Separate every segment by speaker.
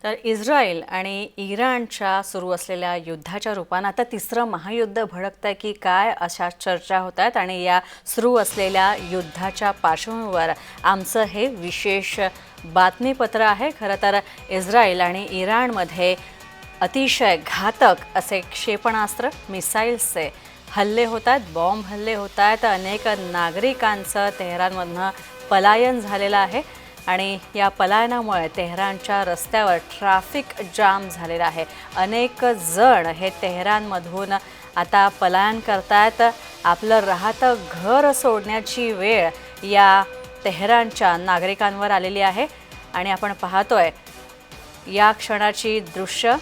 Speaker 1: तर इस्रायल आणि इराणच्या सुरू असलेल्या युद्धाच्या रूपानं आता तिसरं महायुद्ध भडकतंय की काय अशा चर्चा होत आहेत आणि या सुरू असलेल्या युद्धाच्या पार्श्वभूमीवर आमचं हे विशेष बातमीपत्र आहे। खरं तर इस्रायल आणि इराणमध्ये अतिशय घातक असे क्षेपणास्त्र मिसाईल्सचे हल्ले होत आहेत, बॉम्ब हल्ले होत आहेत। अनेक नागरिकांचं तेहरानमधनं पलायन झालेलं आहे आणि या पलायनामुळे तेहरानच्या रस्त्यावर ट्रॅफिक जाम झालेला आहे। अनेक जण हे तेहरानमधून आता पलायन करतायत। आपलं राहतं घर सोडण्याची वेळ या तेहरानच्या नागरिकांवर आलेली आहे आणि आपण पाहतोय या क्षणाची दृश्य।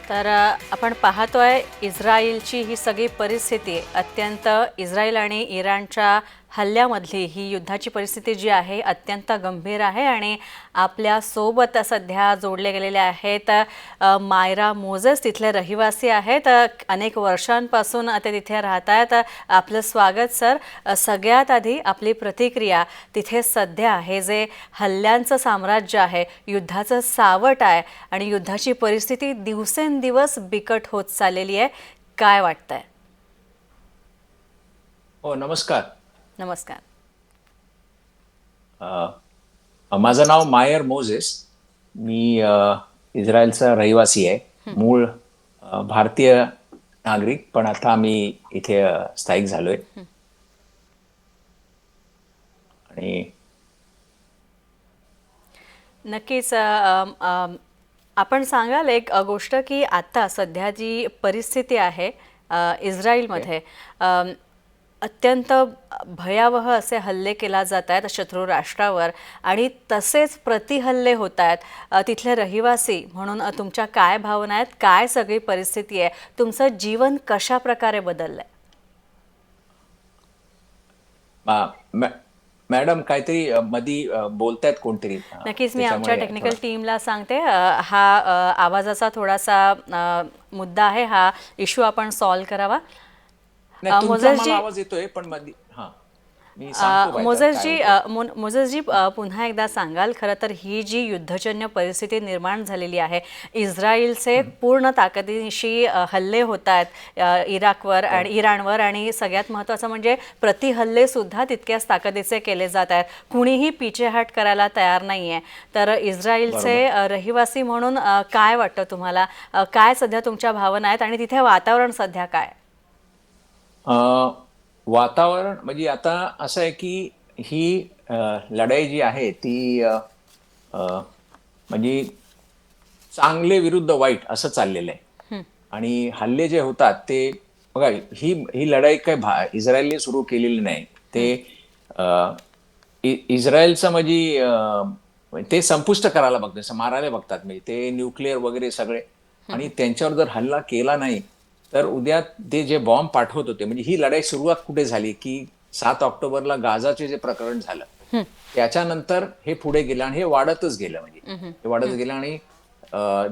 Speaker 1: तर आपण पाहतोय इस्रायलची ही सगळी परिस्थिती अत्यंत इस्रायल आणि इराणच्या हल्ल्यामधली ही युद्धाची परिस्थिती जी आहे अत्यंत गंभीर आहे आणि आपल्या सोबत सध्या जोडले गेलेले आहेत मायरा मोजेस, तिथले रहिवासी आहेत, अनेक वर्षांपासून ते तिथे राहत आहेत। आपलं स्वागत सर। सगळ्यात आधी आपली प्रतिक्रिया, तिथे सध्या हे जे हल्ल्यांचं साम्राज्य आहे, युद्धाचं सावट आहे आणि युद्धाची परिस्थिती दिवसेंदिवस बिकट होत चाललेली आहे, काय वाटतंय?
Speaker 2: हो, नमस्कार.
Speaker 1: नमस्कार।
Speaker 2: माझं नाव मायर मोजेस। मी इस्रायलचा रहिवासी आहे। मूळ भारतीय नागरिक, पण आता मी इथे स्थायिक झालोय। आणि
Speaker 1: नक्कीच आपण सांगाल एक गोष्ट की आता सध्या जी परिस्थिती आहे इस्रायलमध्ये अत्यंत भयावह असे हल्ले केला जात आहेत शत्रू राष्ट्रावर आणि तसेच प्रतिहल्ले होत आहेत। तिथले रहिवासी म्हणून तुमच्या काय भावना आहेत, काय सगळी परिस्थिती आहे, तुमचं जीवन कशा प्रकारे बदललंय?
Speaker 2: मॅडम, काहीतरी मधी बोलतायत कोणतरी,
Speaker 1: नक्कीच मी आमच्या
Speaker 2: त्याच्यामुळे
Speaker 1: टेक्निकल
Speaker 2: थोडा
Speaker 1: टीमला सांगते। हा आवाजाचा थोडासा मुद्दा आहे, हा इश्यू आपण सॉल्व्ह करावा।
Speaker 2: नाही, तुमचा मला
Speaker 1: मोजेसजी
Speaker 2: आवाज येतोय, पण मधी मी सांगतो बाहेर काय
Speaker 1: मोजेसजी
Speaker 2: होतंय।
Speaker 1: मोजेसजी पुन्हा एकदा सांगाल, खरं तर ही जी युद्धजन्य परिस्थिती निर्माण झालेली आहे, इस्रायलचे पूर्ण ताकदीनिशी हल्ले होत आहेत इराकवर आणि इराणवर आणि सगळ्यात महत्त्वाचं म्हणजे प्रतिहल्लेसुद्धा तितक्याच ताकदीचे केले जात आहेत, कुणीही पिछेहाट करायला तयार नाही आहे। तर इस्रायलचे
Speaker 2: बरोबर.
Speaker 1: रहिवासी म्हणून काय वाटतं तुम्हाला, काय सध्या तुमच्या भावना आहेत आणि तिथे वातावरण सध्या काय?
Speaker 2: वातावरण म्हणजे आता असं आहे की ही लढाई जी आहे ती अ, म्हणजे चांगले विरुद्ध वाईट असं चाललेलं आहे। आणि हल्ले जे होतात ते बघा, ही ही लढाई काय इस्रायलने सुरू केलेली नाही। ते अ, इस्रायलचं म्हणजे ते संपुष्ट करायला बघतात, मारायला बघतात, म्हणजे ते न्यूक्लिअर वगैरे सगळे। आणि त्यांच्यावर जर हल्ला केला नाही तर उद्या ते जे बॉम्ब पाठवत होते, म्हणजे ही लढाई सुरुवात कुठे झाली की 7 ऑक्टोबरला गाझाचे जे प्रकरण झालं त्याच्यानंतर हे पुढे गेलं आणि हे वाढतच गेलं, म्हणजे हे वाढतच गेलं। आणि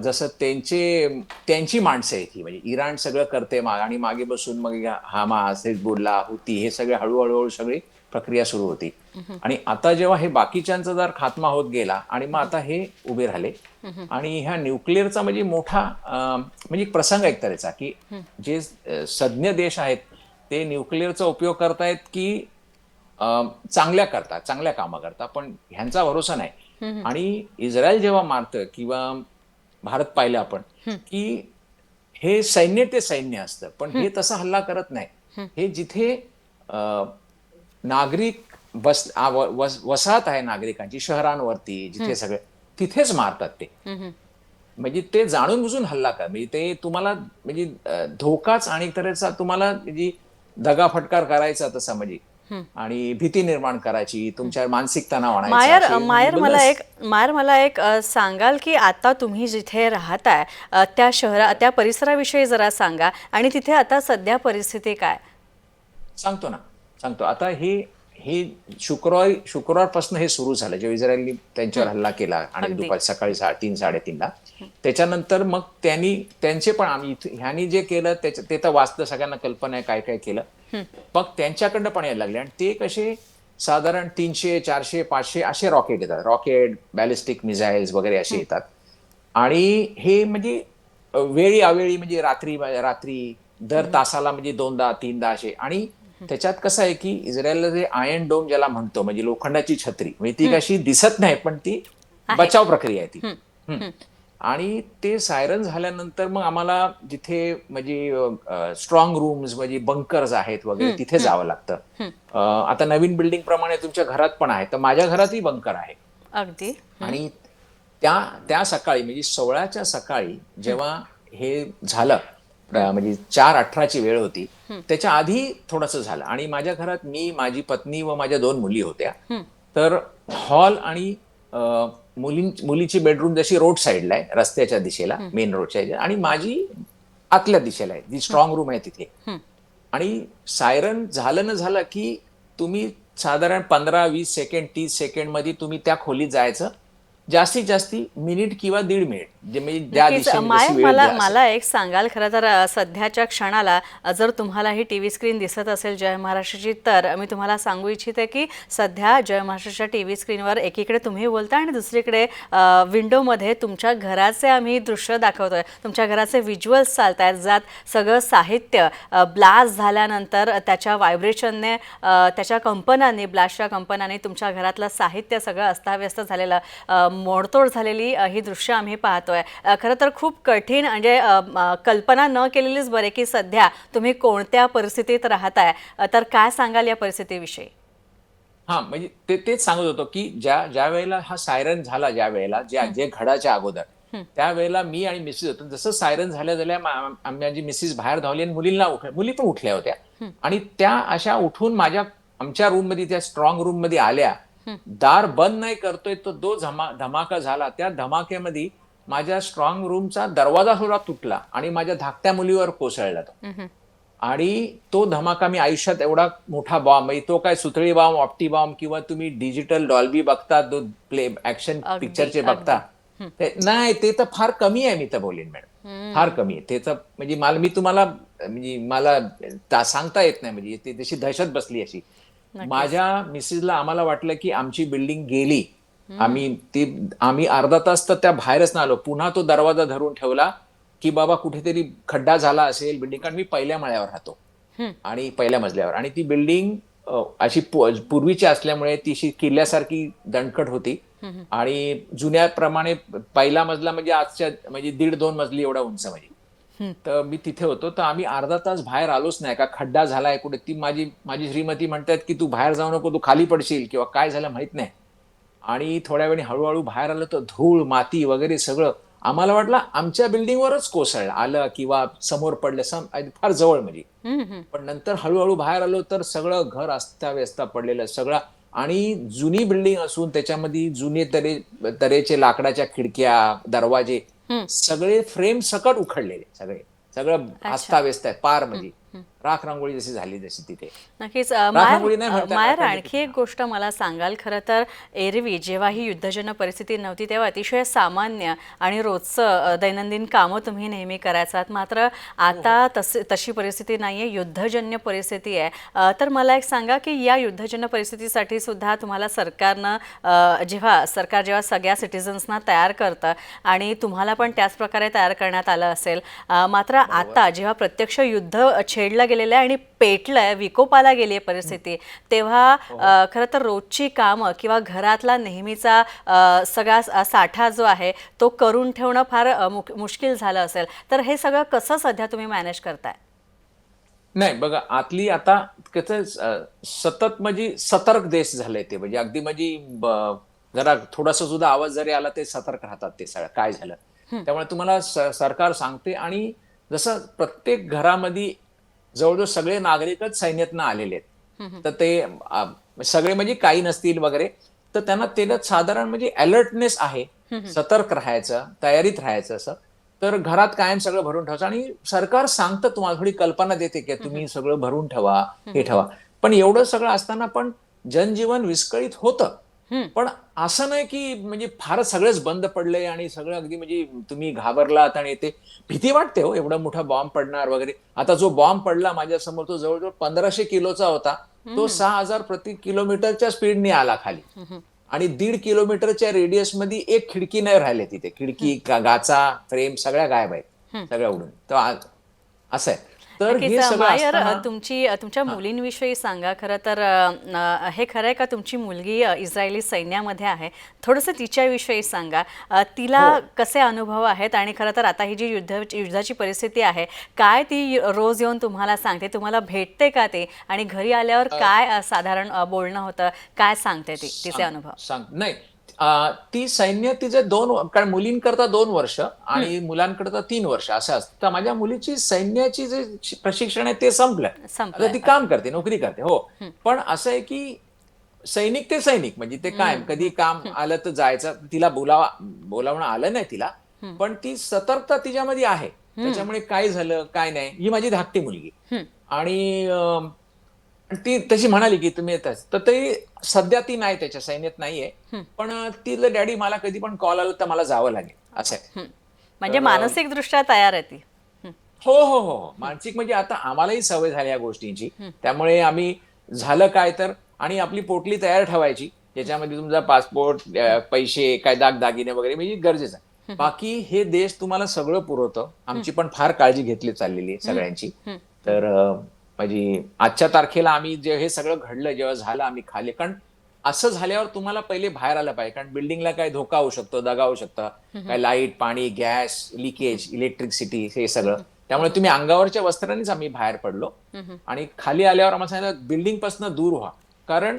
Speaker 2: जसं त्यांची माणसं आहेत ही, म्हणजे इराण सगळं करते आणि मागे बसून मग हमास, हिजबुल्ला, हुती हे सगळे हळूहळू सगळी प्रक्रिया सुरू होती। आणि आता जेव्हा हे बाकीच्यांचा जर खात्मा होत गेला आणि मग आता हे उभे राहिले आणि ह्या न्यूक्लिअरचा म्हणजे मोठा म्हणजे एक प्रसंग आहे त्याचा, की जे सज्ञ देश आहेत ते न्यूक्लिअरचा उपयोग करतायत की चांगल्या करता, चांगल्या कामा करता, पण ह्यांचा भरोसा नाही। आणि इस्रायल जेव्हा मारतं किंवा भारत पाहिलं आपण की हे सैन्य ते सैन्य असतं, पण हे तसा हल्ला करत नाही। हे जिथे नागरिक वसाहत आहे नागरिकांची शहरांवरती, जिथे सगळे तिथेच मारतात ते। म्हणजे ते जाणून बुजून हल्ला कर, म्हणजे ते तुम्हाला म्हणजे धोकाच आणि तऱ्हेचा तुम्हाला म्हणजे दगाफटकार करायचा तसा, म्हणजे आणि भीती निर्माण करायची, तुमच्या मानसिक तणाव आणायचा,
Speaker 1: मायर
Speaker 2: असे म्हणजे
Speaker 1: मायर मला
Speaker 2: बलस।
Speaker 1: एक मायर मला एक सांगाल की आता तुम्ही जिथे राहताय त्या त्या परिसराविषयी जरा सांगा आणि तिथे आता सध्या परिस्थिती काय?
Speaker 2: सांगतो ना, सांगतो। आता हे शुक्रवारपासून हे सुरू झालं, जेव्हा इस्रायलनी त्यांच्यावर हल्ला केला आणि
Speaker 1: अगदी.
Speaker 2: दुपारी सकाळी 3-3:30ला. त्याच्यानंतर मग त्यांचे पण आम्ही ह्यांनी जे केलं ते तर वाचतं, सगळ्यांना कल्पना आहे काय काय केलं. मग त्यांच्याकडनं पण यायला लागले आणि ते कसे साधारण 300, 400, 500 असे रॉकेट येतात, रॉकेट, बॅलिस्टिक मिसाईल्स वगैरे असे येतात. आणि हे म्हणजे वेळी अवेळी, म्हणजे रात्री दर तासाला, म्हणजे 2दा-3दा असे. आणि त्याच्यात कसं आहे की इस्रायलला जे आयर्न डोम ज्याला म्हणतो, म्हणजे लोखंडाची छत्री, म्हणजे ती कशी दिसत नाही पण ती
Speaker 1: आहे.
Speaker 2: बचाव प्रक्रिया आहे ती.
Speaker 1: हं.
Speaker 2: आणि ते सायरन झाल्यानंतर मग आम्हाला जिथे म्हणजे स्ट्रॉंग रूम्स, म्हणजे बंकर्स आहेत वगैरे, तिथे जावं लागतं. आता नवीन बिल्डिंग प्रमाणे तुमच्या घरात पण आहे, तर माझ्या घरातही बंकर आहे.
Speaker 1: अगदी.
Speaker 2: आणि त्या सकाळी, म्हणजे 16च्या सकाळी जेव्हा हे झालं, म्हणजे 4:18ची वेळ होती, त्याच्या आधी थोडंसं झालं. आणि माझ्या घरात मी, माझी पत्नी व माझ्या 2 मुली होत्या. तर हॉल आणि मुलीची बेडरूम जशी रोड साईडला आहे, रस्त्याच्या दिशेला, मेन रोडच्या ह्याच्या, आणि माझी आतल्या दिशेला आहे, जी स्ट्रॉंग रूम आहे तिथे. आणि सायरन झालं न झालं की तुम्ही साधारण 15-20 सेकंड, 30 सेकंड मध्ये तुम्ही त्या खोलीत जायचं. जास्तीत जास्ती मिनिट किंवा 1.5 मिनिट, जे म्हणजे त्या
Speaker 1: नक्कीच.
Speaker 2: दिशेने
Speaker 1: माया,
Speaker 2: जशी वेळ
Speaker 1: मला
Speaker 2: द्या.
Speaker 1: मला एक सांगाल, खरं तर सध्याच्या क्षणाला जर तुम्हाला ही टी व्ही स्क्रीन दिसत असेल जय महाराष्ट्राची, तर मी तुम्हाला सांगू इच्छिते की सध्या जय महाराष्ट्राच्या टी व्ही स्क्रीनवर एकीकडे तुम्ही बोलता आणि दुसरीकडे विंडोमध्ये तुमच्या घराचे आम्ही दृश्य दाखवतोय, तुमच्या घराचे व्हिज्युअल्स चालत आहेत, ज्यात सगळं साहित्य ब्लास्ट झाल्यानंतर त्याच्या व्हायब्रेशनने, त्याच्या कंपनाने, ब्लास्टच्या कंपनाने तुमच्या घरातलं साहित्य सगळं अस्ताव्यस्त झालेलं, मोडतोड झालेली ही दृश्य आम्ही पाहतोय. खरं तर खूप कठीण, म्हणजे कल्पना न केलेलीच बरे की सध्या तुम्ही कोणत्या परिस्थितीत राहताय. तर काय सांगाल या परिस्थितीविषयी?
Speaker 2: म्हणजे तेच सांगत होतो की ज्या वेळेला हा सायरन झाला, ज्या वेळेला जे घडाच्या अगोदर, त्यावेळेला मी आणि मिसेस होतो. जसं सायरन झाल्या माझी मिसेस बाहेर धावली आणि मुली पण उठल्या होत्या. आणि त्या अशा उठून आमच्या रूम मध्ये, त्या स्ट्रॉंग रूम मध्ये आल्या. दार बंद नाही करतोय तो धमाका झाला. त्या धमाक्यामध्ये माझ्या स्ट्रॉंग रूमचा दरवाजा सुद्धा तुटला आणि माझ्या धाकट्या मुलीवर कोसळला तो. आणि तो धमाका, मी आयुष्यात एवढा मोठा बॉम्ब, तो काय सुतळी बॉम्ब, ऑप्टी बॉम्ब, किंवा तुम्ही डिजिटल डॉल्बी बघता, प्ले ऍक्शन
Speaker 1: अगदी,
Speaker 2: पिक्चरचे बघता, नाही, ते तर फार कमी आहे. मी तर बोलेन मॅडम, फार कमी आहे. ते तर म्हणजे मी तुम्हाला, म्हणजे मला सांगता येत नाही, म्हणजे ते तशी दहशत बसली अशी. माझ्या मिसेसला, आम्हाला वाटलं की आमची बिल्डिंग गेली. आम्ही अर्धा तास तर त्या बाहेरच नाही आलो. पुन्हा तो दरवाजा धरून ठेवला की बाबा कुठेतरी खड्डा झाला असेल बिल्डिंग, कारण मी पहिल्या माळ्यावर राहतो आणि पहिल्या मजल्यावर. आणि ती बिल्डिंग अशी पूर्वीची असल्यामुळे ती किल्ल्यासारखी दणकट होती. आणि जुन्याप्रमाणे पहिला मजला म्हणजे आजच्या, म्हणजे 1.5-2 मजली एवढा उंच, म्हणजे. तर मी तिथे होतो, तर आम्ही अर्धा तास बाहेर आलोच नाही. का खड्डा झालाय कुठे, ती माझी श्रीमती म्हणतात की तू बाहेर जाऊ नको, तू खाली पडशील किंवा काय झालं माहित नाही. आणि थोड्या वेळी हळूहळू बाहेर आलं तर धूळ, माती वगैरे सगळं. आम्हाला वाटलं आमच्या बिल्डिंगवरच कोसळलं आलं किंवा समोर पडलं, फार जवळ, म्हणजे. पण नंतर हळूहळू बाहेर आलो तर सगळं घर अस्ताव्यस्त पडलेलं सगळं. आणि जुनी बिल्डिंग असून त्याच्यामध्ये जुने तऱ्हेचे लाकडाच्या खिडक्या, दरवाजे, सगळे फ्रेम सकट उखडलेले, सगळं अस्ताव्यस्त आहे पार, म्हणजे राख रांगोळी जशी झाली जशी तिथे.
Speaker 1: नक्कीच.
Speaker 2: रांगोळी नाही म्हणता,
Speaker 1: मायर, आणखी एक गोष्ट मला सांगाल, खरं तर एरवी जेव्हा ही युद्धजन्य परिस्थिती नव्हती तेव्हा अतिशय सामान्य आणि रोजचं दैनंदिन कामं तुम्ही नेहमी करायचात. मात्र आता तशी परिस्थिती नाही आहे, युद्धजन्य परिस्थिती आहे. तर मला एक सांगा की या युद्धजन्य परिस्थितीसाठी सुद्धा तुम्हाला सरकारनं, जेव्हा सगळ्या सिटिझन्सना तयार करतं आणि तुम्हाला पण त्याच प्रकारे तयार करण्यात आलं असेल. मात्र आता जेव्हा प्रत्यक्ष युद्ध छेडलं गेलेलं आहे आणि पेटलंय, विकोपाला गेली आहे परिस्थिती, तेव्हा खरं तर रोजची कामं किंवा घरातला नेहमीचा सगळा साठा जो आहे तो करून ठेवणं फार मुश्किल झालं असेल. तर हे सगळं कसं सध्या तुम्ही मॅनेज करताय?
Speaker 2: नाही बघा, आतली आता कसं सतत, म्हणजे सतर्क देश झालंय ते, म्हणजे अगदी, म्हणजे जरा थोडासा सुद्धा आवाज जरी आला ते सतर्क राहतात ते सगळं काय झालं. त्यामुळे तुम्हाला सरकार सांगते. आणि जसं प्रत्येक घरामध्ये जवळजवळ सगळे नागरिकच सैन्यातनं आलेले आहेत, तर ते सगळे, म्हणजे काही नसतील वगैरे, तर त्यांना साधारण, म्हणजे अलर्टनेस आहे, सतर्क राहायचं, तयारीत राहायचं असं. तर घरात कायम सगळं भरून ठेवायचं. आणि सरकार सांगतं, तुम्हाला थोडी कल्पना देते की तुम्ही सगळं भरून ठेवा, हे ठेवा. पण एवढं सगळं असताना पण जनजीवन विस्कळीत होतं. पण असं नाही की म्हणजे फारच सगळंच बंद पडलंय आणि सगळं अगदी म्हणजे तुम्ही घाबरलात आणि ते भीती वाटते हो, एवढा मोठा बॉम्ब पडणार वगैरे. आता जो बॉम्ब पडला माझ्या समोर तो जवळजवळ 1500 किलोचा होता. तो 6000 प्रति किलोमीटरच्या स्पीडने आला खाली आणि 1.5 किलोमीटरच्या रेडियस मध्ये एक खिडकी नाही राहिले तिथे. खिडकी गाचा फ्रेम सगळ्या गायब आहेत, सगळ्या उडून. तर असं आहे. तर
Speaker 1: नक्कीच
Speaker 2: हे सगळं
Speaker 1: मायर,
Speaker 2: असताना
Speaker 1: तुमच्या मुलींविषयी सांगा. खरं तर हे खरं आहे का तुमची मुलगी इस्रायली सैन्यामध्ये आहे? थोडंसं तिच्याविषयी सांगा. तिला
Speaker 2: हो.
Speaker 1: कसे अनुभव आहेत आणि खरं तर आता ही जी युद्धाची परिस्थिती आहे, काय ती रोज येऊन तुम्हाला सांगते? तुम्हाला भेटते का ते? आणि घरी आल्यावर काय साधारण बोलणं होतं? काय सांगते ती, तिचे अनुभव?
Speaker 2: सांग नाही. ती सैन्य तिचे कारण मुलींकरता 2 वर्ष आणि मुलांकरता 3 वर्ष असं असतं. तर माझ्या मुलीची सैन्याची जे प्रशिक्षण आहे ते संपलंय. आता ती
Speaker 1: संपलंय.
Speaker 2: काम करते, नोकरी करते. हो. पण असं आहे की सैनिक ते सैनिक म्हणजे ते काय कधी काम आलं तर जायचं. तिला बोलावणं आलं नाही तिला, पण ती सतर्कता तिच्यामध्ये आहे. त्याच्यामुळे काय झालं काय नाही, ही माझी धाकटी मुलगी. आणि ती तशी म्हणाली की तुम्ही येताच, तर ते सध्या ती नाही, त्याच्या सैन्यात नाहीये. पण तिला डॅडी मला कधी पण कॉल आला तर मला जावं लागेल असं आहे.
Speaker 1: म्हणजे
Speaker 2: तर
Speaker 1: मानसिकदृष्ट्या तयार आहे ती.
Speaker 2: हो हो हो हो. मानसिक म्हणजे आता आम्हालाही सवय झाली या गोष्टींची. त्यामुळे आम्ही झालं काय तर आणि आपली पोटली तयार ठेवायची, ज्याच्यामध्ये तुमचा पासपोर्ट, पैसे, काय दागदागिने वगैरे म्हणजे गरजेचं आहे. बाकी हे देश तुम्हाला सगळं पुरवतं. आमची पण फार काळजी घेतली चाललेली आहे सगळ्यांची. तर म्हणजे आजच्या तारखेला आम्ही जे हे सगळं घडलं जेव्हा झालं आम्ही खाली, कारण असं झाल्यावर तुम्हाला पहिले बाहेर आलं पाहिजे. कारण बिल्डिंगला काय धोका होऊ शकतो, दगा होऊ शकतं, काय लाईट, पाणी, गॅस, लिकेज, इलेक्ट्रिसिटी हे सगळं. त्यामुळे तुम्ही अंगावरच्या वस्त्रांनीच आम्ही बाहेर पडलो आणि खाली आल्यावर आम्हाला सांगितलं बिल्डिंग पासून दूर व्हा. कारण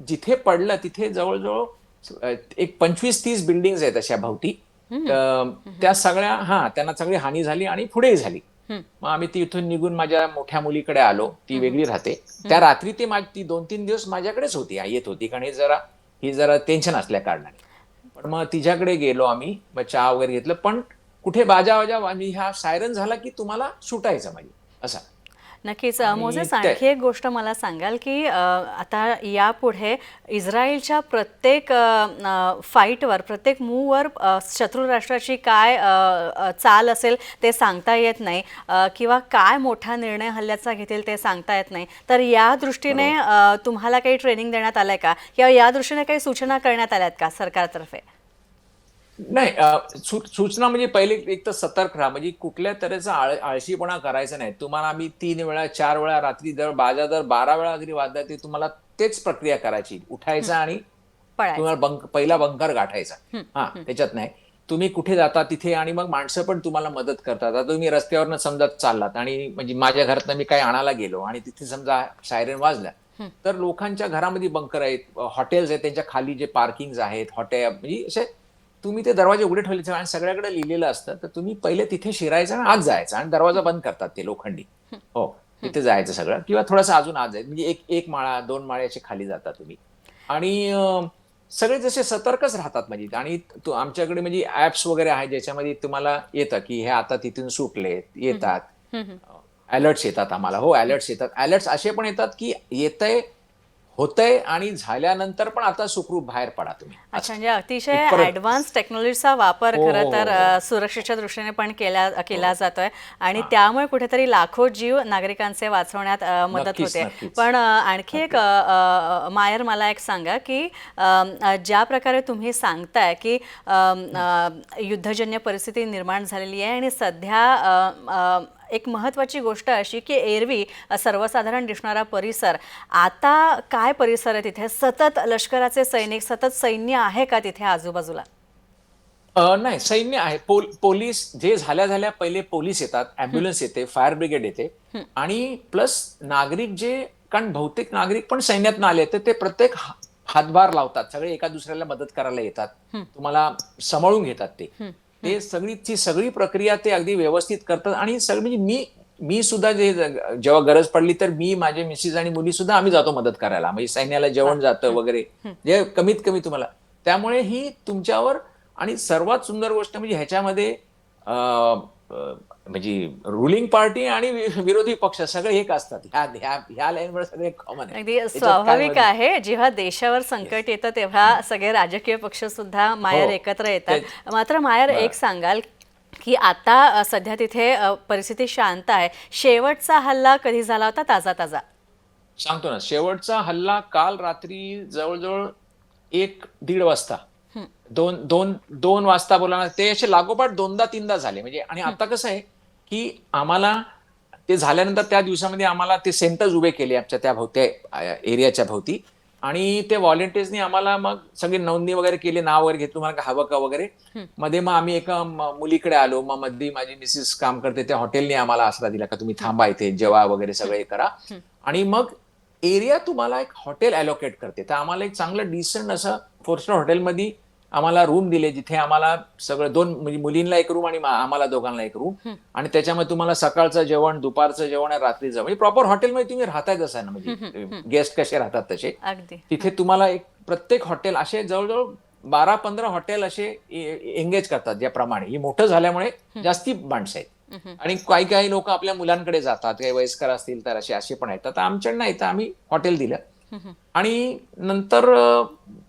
Speaker 2: जिथे पडलं तिथे जवळजवळ एक 25-30 बिल्डिंग आहेत अशा भोवती. त्या सगळ्या त्यांना सगळी हानी झाली आणि पुढेही झाली. मग आम्ही तिथून निघून माझ्या मोठ्या मुलीकडे आलो. ती वेगळी राहते. त्या रात्री ती 2-3 दिवस माझ्याकडेच होती, येत होती. कारण ही जरा टेन्शन असल्या कारणाने. पण मग तिच्याकडे गेलो आम्ही. मग चहा वगैरे घेतलं. पण कुठे बाजा आणि ह्या सायरन झाला की तुम्हाला सुटायचं म्हणजे असा.
Speaker 1: नक्कीच.
Speaker 2: आणि
Speaker 1: मोजेस, आणखी एक गोष्ट मला सांगाल की आता यापुढे इस्रायलच्या प्रत्येक फाईटवर, प्रत्येक मूववर शत्रू राष्ट्राची काय चाल असेल ते सांगता येत नाही, किंवा काय मोठा निर्णय हल्ल्याचा घेतील ते सांगता येत नाही. तर या दृष्टीने तुम्हाला काही ट्रेनिंग देण्यात आलंय का, किंवा या दृष्टीने काही सूचना करण्यात आल्यात का सरकारतर्फे?
Speaker 2: नाही. सूचना म्हणजे पहिले एक तर सतर्क राहा. म्हणजे कुठल्या तऱ्हेचा आळशीपणा करायचा नाही. तुम्हाला आम्ही 3 वेळा 4 वेळा रात्री दर 12 वेळा जरी वाजला तरी तुम्हाला तेच प्रक्रिया करायची. उठायचा आणि
Speaker 1: पळायचं.
Speaker 2: तुम्हाला पहिला बंकर गाठायचा. त्याच्यात नाही. तुम्ही कुठे जाता तिथे आणि मग माणसं पण तुम्हाला मदत करतात. आता तुम्ही रस्त्यावरनं समजा चाललात आणि म्हणजे माझ्या घरातनं मी काही आणायला गेलो आणि तिथे समजा सायरन वाजला, तर लोकांच्या घरामध्ये बंकर आहेत, हॉटेल्स आहेत, त्यांच्या खाली जे पार्किंग आहेत, हॉटेल म्हणजे असे तुम्ही ते दरवाजे उघडे ठेवले आणि सगळ्याकडे लिहिलेलं असतं. तर तुम्ही पहिले तिथे शिरायचं आणि आत जायचं आणि दरवाजा बंद करतात ते लोखंडी. हो. तिथे जायचं सगळं किंवा थोडासा अजून आत जायचं. म्हणजे एक माळा 2 माळ्याचे खाली जाता तुम्ही. आणि सगळे जसे सतर्कच राहतात म्हणजे. आणि आमच्याकडे म्हणजे ऍप्स वगैरे आहेत ज्याच्यामध्ये तुम्हाला येतं की हे आता तिथून सुटले येतात. अलर्ट्स येतात आम्हाला. हो, अलर्ट्स येतात. अलर्ट्स असे पण येतात की येतंय, होतंय आणि झाल्यानंतर पण आता सुखरूप बाहेर पडा तुम्ही.
Speaker 1: अच्छा, म्हणजे अतिशय
Speaker 2: इथपर्यंत.
Speaker 1: ॲडव्हान्स टेक्नॉलॉजीचा वापर
Speaker 2: हो,
Speaker 1: खरं
Speaker 2: हो,
Speaker 1: तर
Speaker 2: हो.
Speaker 1: सुरक्षेच्या दृष्टीने पण केला
Speaker 2: हो.
Speaker 1: जातोय, आणि
Speaker 2: हां.
Speaker 1: त्यामुळे कुठेतरी लाखो जीव नागरिकांचे वाचवण्यात मदत
Speaker 2: नक्कीच,
Speaker 1: होते.
Speaker 2: नक्कीच.
Speaker 1: पण आणखी एक मायर, मला एक सांगा की ज्या प्रकारे तुम्ही सांगताय की युद्धजन्य परिस्थिती निर्माण झालेली आहे आणि सध्या एक महत्त्वाची गोष्ट अशी की एरवी सर्वसाधारण दिसणारा परिसर, आता काय परिसर आहे तिथे? सतत लष्कराचे सैनिक, सतत सैन्य आहे का तिथे आजूबाजूला?
Speaker 2: नाही, सैन्य आहे. पोलीस जे झाल्या पहिले पोलीस येतात, अँब्युलन्स येते, फायर ब्रिगेड येते आणि प्लस नागरिक जे, कारण बहुतेक नागरिक पण सैन्यातनं आले तर ते प्रत्येक हातभार लावतात. सगळे एका दुसऱ्याला मदत करायला येतात. तुम्हाला सांभाळून घेतात ते. ते सगळी प्रक्रिया ते अगदी व्यवस्थित करतात आणि सगळं म्हणजे मी सुद्धा जेव्हा गरज पडली तर मी, माझे मिसेस आणि मुली सुद्धा आम्ही जातो मदत करायला. म्हणजे सैन्याला जेवण जातं वगैरे, जे कमीत कमी तुम्हाला. त्यामुळे ही तुमच्यावर. आणि सर्वात सुंदर गोष्ट म्हणजे ह्याच्यामध्ये म्हणजे रुलिंग पार्टी आणि विरोधी पक्ष सगळे एक असतात. ह्या लाईनवर सगळे कॉमन आहे.
Speaker 1: अगदी
Speaker 2: याच्यात काय
Speaker 1: स्वाभाविक
Speaker 2: मध्ये
Speaker 1: आहे. जेव्हा देशावर संकट येतं तेव्हा सगळे राजकीय पक्ष सुद्धा मायर
Speaker 2: हो
Speaker 1: एकत्र येतात.
Speaker 2: ते
Speaker 1: मात्र मायर
Speaker 2: बरं.
Speaker 1: एक सांगाल की आता सध्या तिथे परिस्थिती शांत आहे. शेवटचा हल्ला कधी झाला होता ताजा ताजा?
Speaker 2: सांगतो ना, शेवटचा हल्ला काल रात्री जवळजवळ 1-1:30 वाजता, दोन दोन दोन वाजता बोला ना, ते असे लागोपाठ दोनदा तीनदा झाले. म्हणजे आणि आता कसं आहे की आम्हाला ते झाल्यानंतर त्या दिवसामध्ये आम्हाला ते सेंटर्स उभे केले आमच्या त्या भोवत्या एरियाच्या भोवती, आणि ते व्हॉलेंटियर्सनी आम्हाला मग सगळी नोंदणी वगैरे केली, नाव वगैरे घेतलं, तुम्हाला हवं का वगैरे. मध्ये मग आम्ही एका मुलीकडे आलो. मग मध्ये माझी मिसेस काम करते त्या हॉटेलने आम्हाला आसरा दिला का तुम्ही थांबा इथे, जेवा वगैरे सगळे करा. आणि मग एरिया तुम्हाला एक हॉटेल अलोकेट करते. तर आम्हाला एक चांगलं डिसेंट असं 4 स्टार हॉटेलमध्ये आम्हाला रूम दिले, जिथे आम्हाला सगळं दोन म्हणजे मुलींना एक रूम आणि आम्हाला दोघांना एक रूम, आणि त्याच्यामध्ये तुम्हाला सकाळचं जेवण, दुपारचं जेवण आणि रात्रीचं, म्हणजे प्रॉपर हॉटेलमध्ये तुम्ही राहताय जसं ना, म्हणजे गेस्ट कसे राहतात तसे
Speaker 1: अगदी.
Speaker 2: तिथे तुम्हाला एक प्रत्येक हॉटेल असे जवळजवळ 12-15 हॉटेल असे एंगेज करतात. ज्याप्रमाणे ही मोठं झाल्यामुळे जास्ती माणसं आहेत, आणि काही काही लोक आपल्या मुलांकडे जातात, काही वयस्कर असतील तर असे असे पण आहेत. तर आमच्याकडे नाही, तर आम्ही हॉटेल दिलं. आणि नंतर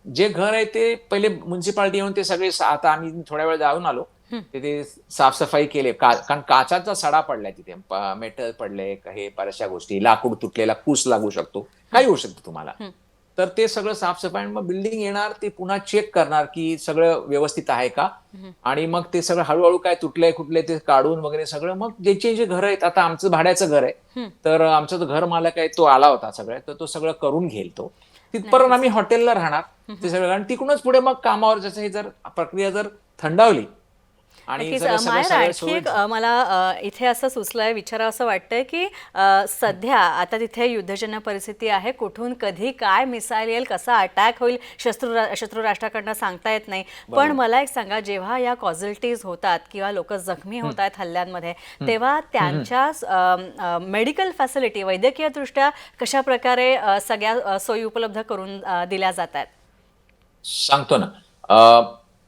Speaker 2: जे घर आहे ते पहिले म्युन्सिपाल्टी येऊन ते सगळे आता आम्ही थोड्या वेळ जाऊन आलो, तिथे साफसफाई केली. कारण काचाचा सडा पडलाय तिथे, मेटल पडले, हे बऱ्याचशा गोष्टी, लाकूड तुटलेला, कूस लागू शकतो, काही होऊ शकतं तुम्हाला. तर ते सगळं साफसफाई, मग बिल्डिंग येणार, ते पुन्हा चेक करणार की सगळं व्यवस्थित आहे का, आणि मग ते सगळं हळूहळू काय तुटलंय कुठले ते काढून वगैरे सगळं. मग ज्याचे जे घर आहेत, आता आमचं भाड्याचं घर आहे, तर आमचा जो घर मालक आहे तो आला होता सगळं, तर तो सगळं करून घेईल. तो तिथपर्यंत आम्ही हॉटेलला राहणार ते सगळं, आणि तिकडूनच पुढे मग कामावर जसं हे जर प्रक्रिया जर थंडावली आणि
Speaker 1: नक्कीच.
Speaker 2: जर सगळं
Speaker 1: मायर,
Speaker 2: सगळं
Speaker 1: आणखी एक मला इथे असं सुचलंय, विचारावं असं वाटतंय की सध्या आता तिथे युद्धजन्य परिस्थिती आहे. कुठून कधी काय मिसाईल येईल, कसा अटॅक होईल, शत्रू राष्ट्राकडनं सांगता येत नाही. पण मला एक सांगा, जेव्हा या कॉझॅलिटीज होतात किंवा लोक जखमी होत आहेत हल्ल्यांमध्ये, तेव्हा त्यांच्या मेडिकल फॅसिलिटी, वैद्यकीय दृष्ट्या कशा प्रकारे सगळ्या सोयी उपलब्ध करून दिल्या जात आहेत?
Speaker 2: सांगतो ना.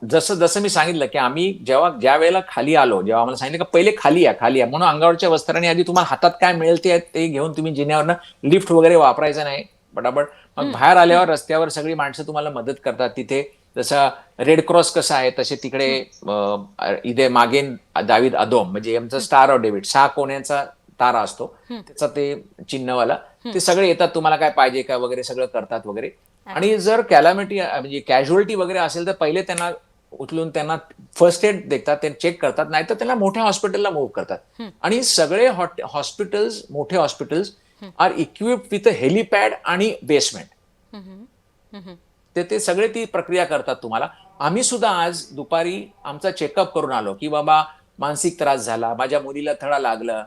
Speaker 2: जसं जसं मी सांगितलं की आम्ही ज्या वेळेला खाली आलो, जेव्हा आम्हाला सांगितलं का पहिले खाली या खाली या, म्हणून अंगावरच्या वस्त्रांनी आधी तुम्हाला हातात काय मिळेल ते घेऊन तुम्ही जिन्यावरनं, लिफ्ट वगैरे वापरायचं नाही पटापट. मग बाहेर आल्यावर रस्त्यावर सगळी माणसं तुम्हाला मदत करतात. तिथे जसं रेड क्रॉस कसं आहे तसे तिकडे इथे मागे दावीद अदोम, म्हणजे आमचा स्टार ऑफ डेव्हिड, 6 कोण्याचा तारा असतो त्याचा ते चिन्हवाला, ते सगळे येतात, तुम्हाला काय पाहिजे का वगैरे सगळं करतात वगैरे. आणि जर कॅलॅमिटी म्हणजे कॅज्युअलिटी वगैरे असेल तर पहिले त्यांना उचलून त्यांना फर्स्ट एड देतात, ते चेक करतात, नाहीतर त्यांना मोठ्या हॉस्पिटलला मूव्ह करतात. आणि सगळे हॉस्पिटल्स, मोठे hospitals are equipped with a helipad आणि बेसमेंट. ते सगळे ती प्रक्रिया करतात तुम्हाला. आम्ही सुद्धा आज दुपारी आमचा चेकअप करून आलो की बाबा मानसिक त्रास झाला, माझ्या मुलीला थोडा लागलं,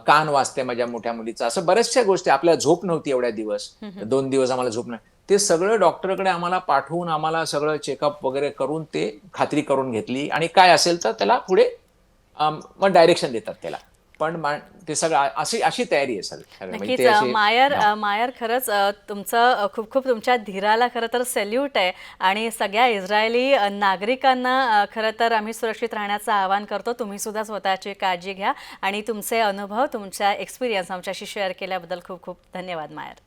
Speaker 2: कान वाजते माझ्या मोठ्या मुलीचा, असं बऱ्याचशा गोष्टी. आपल्याला झोप नव्हती एवढ्या दिवस, 2 दिवस आम्हाला झोप नाही. ते सगळं डॉक्टरकडे आम्हाला पाठवून आम्हाला सगळं चेकअप वगैरे करून ते खात्री करून घेतली, आणि काय असेल तर त्याला पुढे मग डायरेक्शन देतात त्याला. पण ते सगळं अशी तयारी आहे सगळं.
Speaker 1: नक्कीच. मायर, खरंच तुमचं खूप खूप, तुमच्या धीराला खरं तर सॅल्यूट आहे. आणि सगळ्या इस्रायली नागरिकांना खरं तर आम्ही सुरक्षित राहण्याचं आवाहन करतो. तुम्ही सुद्धा स्वतःची काळजी घ्या, आणि तुमचे अनुभव, तुमचा एक्सपिरियन्स आमच्याशी शेअर केल्याबद्दल खूप खूप धन्यवाद मायर.